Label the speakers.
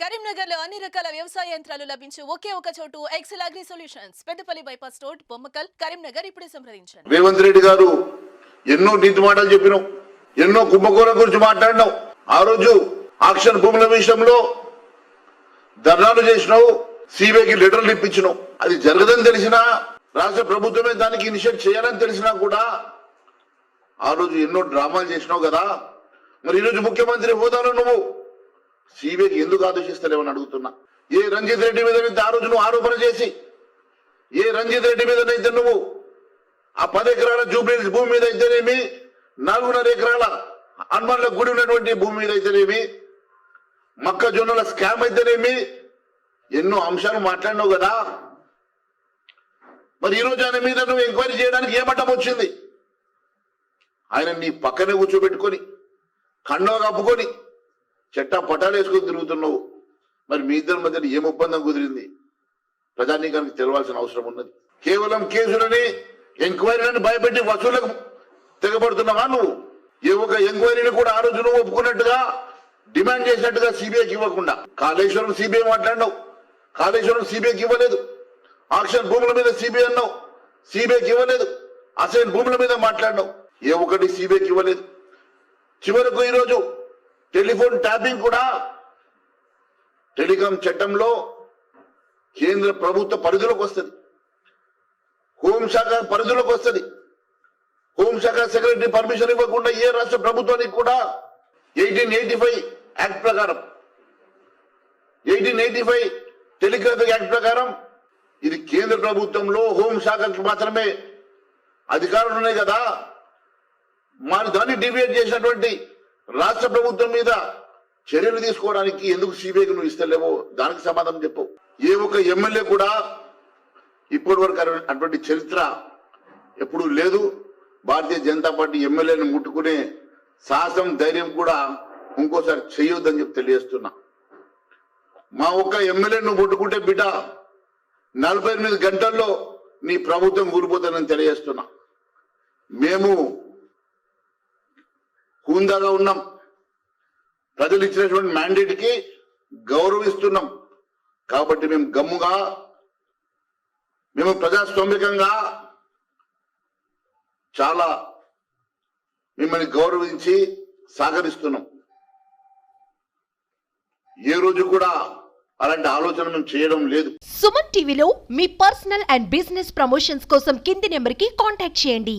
Speaker 1: కరీంనగర్ లో అన్ని రకాల వ్యవసాయ యంత్రాలు లభించే ఒకే ఒక చోటు Excel Agri Solutions Peddapalli bypass road Bommakal Karimnagar ఇప్పుడే సంప్రదించండి.
Speaker 2: రేవంత్ రెడ్డి గారు ఎన్నో నీతి మాటలు చెప్పినాం, ఎన్నో కుంభకోణం గురించి మాట్లాడినాం. ఆ రోజు ఆక్షన్ భూముల విషయంలో ధర్నాలు చేసినావు, సిబిఐకి లెటర్లు ఇప్పించినావు. అది జరగదని తెలిసినా, రాష్ట్ర ప్రభుత్వమే దానికి ఇనిషియేట్ చేయాలని తెలిసినా కూడా ఆ రోజు ఎన్నో డ్రామాలు చేసినావు కదా. మరి ఈరోజు ముఖ్యమంత్రి హోదాలో నువ్వు సిబిఐకి ఎందుకు ఆదేశిస్తలేవని అడుగుతున్నా. ఏ రంజిత్ రెడ్డి మీద ఆ రోజు నువ్వు ఆరోపణ చేసి, ఏ రంజిత్ రెడ్డి మీదనైతే నువ్వు ఆ 10 ఎకరాల జూబ్లీహిల్స్ భూమి మీద అయితేనేమి, 4.5 ఎకరాల హనుమాన్ల గుడి ఉన్నటువంటి భూమి మీద అయితేనేమి, మొక్కజొన్నల స్కామ్ అయితేనేమి, ఎన్నో అంశాలు మాట్లాడినావు కదా. మరి ఈరోజు ఆయన మీద నువ్వు ఎంక్వైరీ చేయడానికి ఏమట్టం వచ్చింది? ఆయన నీ పక్కనే కూర్చోబెట్టుకొని కండవ కప్పుకొని చెట్టా పటాలు వేసుకొని తిరుగుతున్నావు. మరి మీ ఇద్దరి మధ్య ఏం ఒప్పందం కుదిరింది? ప్రజానీకానికి తెలవాల్సిన అవసరం ఉన్నది. కేవలం కేసులని, ఎంక్వైరీలను భయపెట్టి వసూళ్లకు తెగబడుతున్నావా నువ్వు? ఏ ఒక ఎంక్వైరీని కూడా ఆ రోజు నువ్వు ఒప్పుకున్నట్టుగా, డిమాండ్ చేసినట్టుగా సిబిఐకి ఇవ్వకుండా, కాళేశ్వరం సిబిఐ మాట్లాడినావు, కాళేశ్వరం సిబిఐకి ఇవ్వలేదు. ఆక్షన్ భూముల మీద సిబిఐ అన్నావు, సిబిఐకి ఇవ్వలేదు. అసైన్ భూముల మీద మాట్లాడినావు, ఏ ఒకటి సిబిఐకి ఇవ్వలేదు. చివరకు ఈరోజు టెలిఫోన్ ట్యాపింగ్ కూడా టెలికాం చట్టంలో కేంద్ర ప్రభుత్వ పరిధిలోకి వస్తుంది, హోంశాఖ పరిధిలోకి వస్తుంది. హోంశాఖ సెక్రటరీ పర్మిషన్ ఇవ్వకుండా ఏ రాష్ట్ర ప్రభుత్వానికి కూడా 1885 యాక్ట్ ప్రకారం, 1885 టెలిగ్రాఫిక్ యాక్ట్ ప్రకారం ఇది కేంద్ర ప్రభుత్వంలో హోంశాఖకి మాత్రమే అధికారులు ఉన్నాయి కదా. మరి దాన్ని డిబేట్ చేసినటువంటి రాష్ట్ర ప్రభుత్వం మీద చర్యలు తీసుకోవడానికి ఎందుకు సిబిఐకి నువ్వు ఇస్తలేవో దానికి సమాధానం చెప్పు. ఏ ఒక ఎమ్మెల్యే కూడా ఇప్పటి వరకు అటువంటి చరిత్ర ఎప్పుడూ లేదు. భారతీయ జనతా పార్టీ ఎమ్మెల్యేని ముట్టుకునే సాహసం, ధైర్యం కూడా ఇంకోసారి చేయొద్దని చెప్పి తెలియజేస్తున్నా. మా ఒక్క ఎమ్మెల్యేను ముట్టుకుంటే బిడ్డ 48 గంటల్లో నీ ప్రభుత్వం కూలిపోతుందని తెలియజేస్తున్నా. మేము హుందాగా ఉన్నాం, ప్రజలు ఇచ్చినటువంటి మ్యాండేట్ కి గౌరవిస్తున్నాం. కాబట్టి మేము గమ్ముగా, మేము ప్రజాస్వామికంగా చాలా మిమ్మల్ని గౌరవించి సహకరిస్తున్నాం. ఏ రోజు కూడా అలాంటి ఆలోచన మేము చేయడం లేదు.
Speaker 3: సుమన్ టీవీలో మీ పర్సనల్ అండ్ బిజినెస్ ప్రమోషన్స్ కోసం కింది నెంబర్కి కాంటాక్ట్ చేయండి.